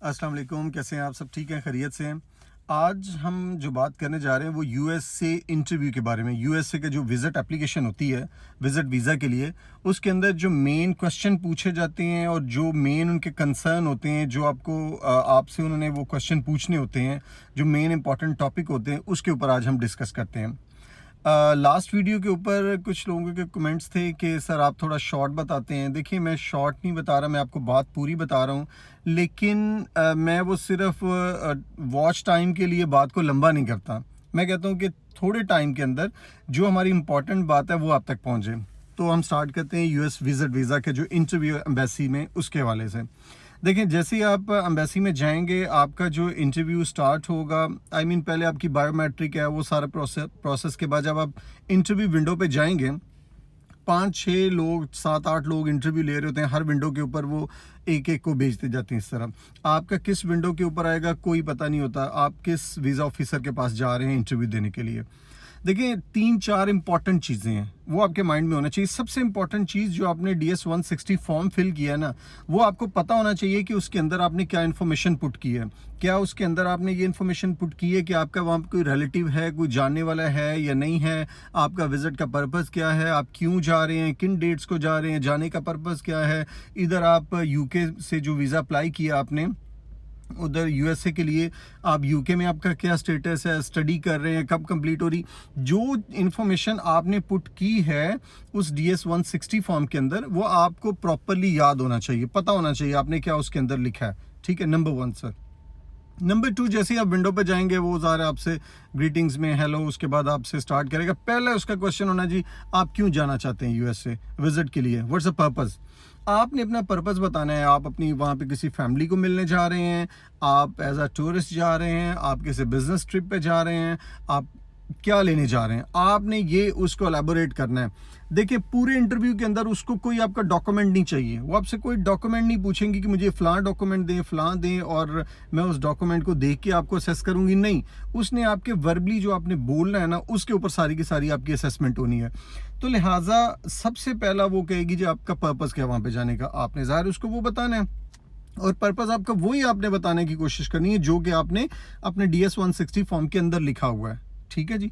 अस्सलाम वालेकुम, कैसे हैं आप? सब ठीक हैं, खैरियत से हैं? आज हम जो बात करने जा रहे हैं वो यूएसए इंटरव्यू के बारे में। यूएसए का जो विज़िट एप्लीकेशन होती है, विज़िट वीज़ा के लिए, उसके अंदर जो मेन क्वेश्चन पूछे जाते हैं और जो मेन उनके कंसर्न होते हैं, जो आपको आपसे उन्होंने वो क्वेश्चन पूछने होते हैं, जो मेन इंपॉर्टेंट टॉपिक होते हैं, उसके ऊपर आज हम डिस्कस करते हैं। लास्ट वीडियो के ऊपर कुछ लोगों के कमेंट्स थे कि सर आप थोड़ा शॉर्ट बताते हैं। देखिए, मैं शॉर्ट नहीं बता रहा, मैं आपको बात पूरी बता रहा हूँ, लेकिन मैं वो सिर्फ वॉच टाइम के लिए बात को लंबा नहीं करता। मैं कहता हूँ कि थोड़े टाइम के अंदर जो हमारी इंपॉर्टेंट बात है वो आप तक पहुँचे। तो हम स्टार्ट करते हैं यूएस विजिट वीज़ा के जो इंटरव्यू एम्बेसी में, उसके हवाले से। देखिए, जैसे ही आप एम्बेसी में जाएंगे, आपका जो इंटरव्यू स्टार्ट होगा, पहले आपकी बायोमेट्रिक है, वो सारा प्रोसेस के बाद जब आप इंटरव्यू विंडो पे जाएंगे, 5-6 लोग, 7-8 लोग इंटरव्यू ले रहे होते हैं। हर विंडो के ऊपर वो एक एक को भेजते जाते हैं। इस तरह आपका किस विंडो के ऊपर आएगा कोई पता नहीं होता। आप किस वीज़ा ऑफिसर के पास जा रहे हैं इंटरव्यू देने के लिए। देखिए, 3-4 इंपॉर्टेंट चीज़ें हैं, वो आपके माइंड में होना चाहिए। सबसे इंपॉर्टेंट चीज़, जो आपने DS 160 फॉर्म फिल किया है ना, वो आपको पता होना चाहिए कि उसके अंदर आपने क्या इन्फॉर्मेशन पुट की है। क्या उसके अंदर आपने ये इन्फॉर्मेशन पुट की है कि आपका वहाँ पर कोई रिलेटिव है, कोई जानने वाला है या नहीं है, आपका विजिट का पर्पज़ क्या है, आप क्यों जा रहे हैं, किन डेट्स को जा रहे हैं, जाने का पर्पज़ क्या है। इधर आप यूके से जो वीज़ा अप्लाई किया आपने, उधर यूएसए के लिए, आप यूके में आपका क्या स्टेटस है, स्टडी कर रहे हैं, कब कंप्लीट हो रही, जो इन्फॉर्मेशन आपने पुट की है उस DS 160 फॉर्म के अंदर, वो आपको प्रॉपरली याद होना चाहिए, पता होना चाहिए आपने क्या उसके अंदर लिखा है। ठीक है, नंबर 1 सर। नंबर 2, जैसे ही आप विंडो पे जाएंगे, वो ज़ाहिर आपसे ग्रीटिंग्स में हेलो, उसके बाद आपसे स्टार्ट करेगा। पहले उसका क्वेश्चन होना जी, आप क्यों जाना चाहते हैं यूएसए विजिट के लिए, व्हाट्स द पर्पज़। आपने अपना पर्पज़ बताना है। आप अपनी वहाँ पे किसी फैमिली को मिलने जा रहे हैं, आप एज अ टूरिस्ट जा रहे हैं, आप किसी बिजनेस ट्रिप पे जा रहे हैं, आप क्या लेने जा रहे हैं, आपने ये उसको एलैबोरेट करना है। देखिए, पूरे इंटरव्यू के अंदर उसको कोई आपका डॉक्यूमेंट नहीं चाहिए। वो आपसे कोई डॉक्यूमेंट नहीं पूछेंगे कि मुझे फ़लाँ डॉक्यूमेंट दें, फ़लाँ दें, और मैं उस डॉक्यूमेंट को देख के आपको असेस करूँगी। नहीं, उसने आपके वर्बली जो आपने बोलना है ना, उसके ऊपर सारी की सारी आपकी असेसमेंट होनी है। तो लिहाजा सबसे पहला वो कहेगी जी आपका पर्पज़ क्या है वहाँ पे जाने का। आपने ज़ाहिर उसको वो बताना है, और पर्पज़ आपका वही आपने बताने की कोशिश करनी है जो कि आपने अपने DS 160 फॉर्म के अंदर लिखा हुआ है। ठीक है जी।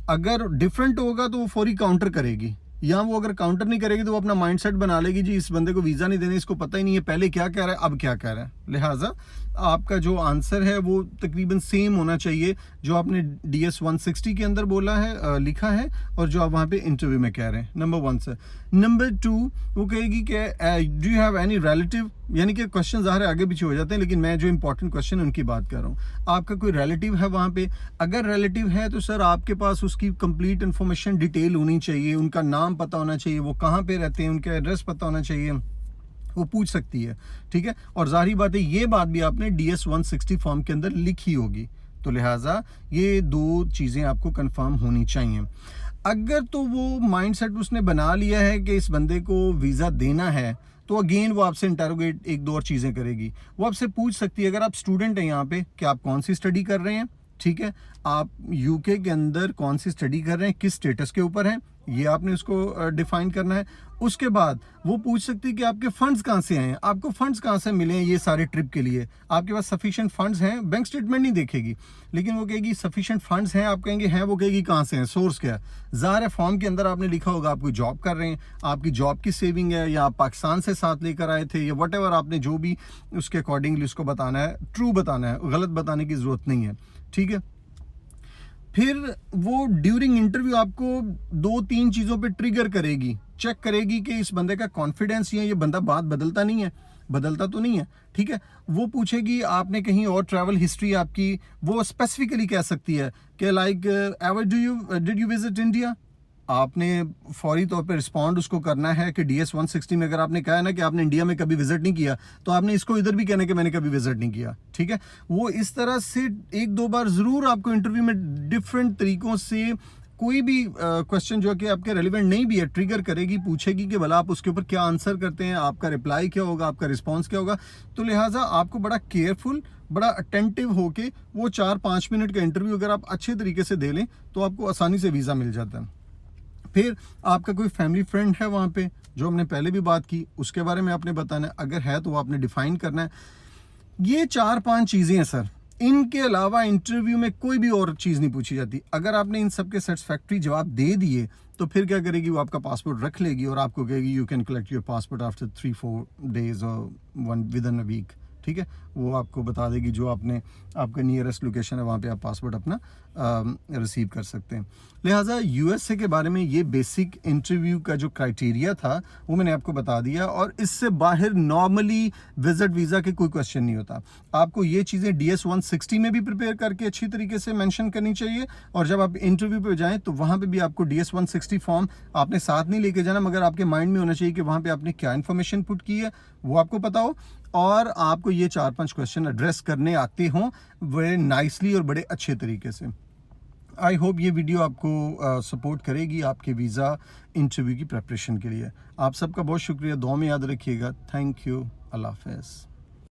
अगर डिफरेंट होगा तो वो फौरी काउंटर करेगी, या वो अगर काउंटर नहीं करेगी तो वो अपना माइंडसेट बना लेगी जी इस बंदे को वीज़ा नहीं देने, इसको पता ही नहीं है पहले क्या कह रहा है, अब क्या कह रहा है। लिहाजा आपका जो आंसर है वो तकरीबन सेम होना चाहिए जो आपने DS 160 के अंदर बोला है, लिखा है, और जो आप वहाँ पे इंटरव्यू में कह रहे हैं। Number 1 sir. नंबर 2, वो कहेगी कि do you have any relative, यानी कि क्वेश्चन ज़ाहिर है आगे पीछे हो जाते हैं, लेकिन मैं जो इंपॉर्टेंट क्वेश्चन उनकी बात कर रहा हूँ। आपका कोई रिलेटिव है वहाँ पे? अगर रिलेटिव है तो सर आपके पास उसकी कंप्लीट इन्फॉर्मेशन डिटेल होनी चाहिए, उनका नाम पता होना चाहिए, वो कहाँ पे रहते हैं, उनका एड्रेस पता होना चाहिए, वो पूछ सकती है। ठीक है, और जाहिर बात है ये बात भी आपने DS 160 फॉर्म के अंदर लिखी होगी, तो लिहाजा ये 2 चीज़ें आपको कंफर्म होनी चाहिए। अगर तो वो माइंडसेट उसने बना लिया है कि इस बंदे को वीज़ा देना है, तो अगेन वो आपसे इंटरोगेट 1-2 और चीज़ें करेगी। वो आपसे पूछ सकती है, अगर आप स्टूडेंट हैं यहाँ पे, कि आप कौन सी स्टडी कर रहे हैं। ठीक है, आप यूके के अंदर कौन सी स्टडी कर रहे हैं, किस स्टेटस के ऊपर हैं, ये आपने उसको डिफाइन करना है। उसके बाद वो पूछ सकती है कि आपके फंड्स कहाँ से आए हैं, आपको फंड्स कहाँ से मिले हैं ये सारे ट्रिप के लिए, आपके पास सफिशिएंट फंड्स हैं। बैंक स्टेटमेंट नहीं देखेगी, लेकिन वो कहेगी सफिशिएंट फंड्स हैं। आप कहेंगे हैं, वो कहेगी कहाँ से हैं, सोर्स क्या है। ज़ाहिर है फॉर्म के अंदर आपने लिखा होगा आप कोई जॉब कर रहे हैं, आपकी जॉब की सेविंग है, या आप पाकिस्तान से साथ लेकर आए थे, या वट एवर, आपने जो भी उसके अकॉर्डिंगली उसको बताना है, ट्रू बताना है, गलत बताने की ज़रूरत नहीं है। ठीक है, फिर वो ड्यूरिंग इंटरव्यू आपको 2-3 चीज़ों पे ट्रिगर करेगी, चेक करेगी कि इस बंदे का कॉन्फिडेंस ये बंदा बात बदलता नहीं है, बदलता तो नहीं है। ठीक है, वो पूछेगी आपने कहीं और ट्रैवल हिस्ट्री आपकी, वो स्पेसिफिकली कह सकती है कि like ever did you visit India. आपने फौरी तौर पे रिस्पॉन्ड उसको करना है कि DS 160 में अगर आपने कहा है ना कि आपने इंडिया में कभी विजिट नहीं किया, तो आपने इसको इधर भी कहना कि मैंने कभी विजिट नहीं किया। ठीक है, वो इस तरह से 1-2 बार ज़रूर आपको इंटरव्यू में डिफरेंट तरीकों से कोई भी क्वेश्चन जो कि आपके रेलिवेंट नहीं भी है, ट्रिगर करेगी, पूछेगी कि भला आप उसके ऊपर क्या आंसर करते हैं, आपका रिप्लाई क्या होगा, आपका रिस्पॉन्स क्या होगा। तो लिहाजा आपको बड़ा केयरफुल, बड़ा अटेंटिव होके वो 4-5 मिनट का इंटरव्यू अगर आप अच्छे तरीके से दे लें तो आपको आसानी से वीज़ा मिल जाता है। फिर आपका कोई फैमिली फ्रेंड है वहाँ पे, जो हमने पहले भी बात की, उसके बारे में आपने बताना है। अगर है तो वो आपने डिफाइन करना है। ये 4-5 चीज़ें हैं सर। इनके अलावा इंटरव्यू में कोई भी और चीज़ नहीं पूछी जाती। अगर आपने इन सब के सेटिस्फैक्ट्री जवाब दे दिए, तो फिर क्या करेगी वो, आपका पासपोर्ट रख लेगी और आपको कहेगी you can collect your passport after 3-4 days और विद इन अ वीक। ठीक है, वो आपको बता देगी जो आपने, आपका नियरेस्ट लोकेशन है वहाँ पे आप पासपोर्ट अपना रिसीव कर सकते हैं। लिहाजा यूएसए के बारे में ये बेसिक इंटरव्यू का जो क्राइटेरिया था वो मैंने आपको बता दिया, और इससे बाहर नॉर्मली विजिट वीज़ा के कोई क्वेश्चन नहीं होता। आपको ये चीज़ें DS 160 में भी प्रिपेयर करके अच्छी तरीके से मेंशन करनी चाहिए, और जब आप इंटरव्यू पे जाएं तो वहाँ पे भी आपको DS 160 फॉर्म आपने साथ नहीं लेके जाना, मगर आपके माइंड में होना चाहिए कि वहाँ पे आपने क्या इन्फॉर्मेशन पुट की है वो आपको पता हो, और आपको ये 4-5 क्वेश्चन एड्रेस करने आते हों बड़े नाइसली और बड़े अच्छे तरीके से। आई होप ये वीडियो आपको सपोर्ट करेगी आपके वीज़ा इंटरव्यू की प्रेपरेशन के लिए। आप सबका बहुत शुक्रिया, दुआ में याद रखिएगा। थैंक यू, अल्लाह हाफ़िज़।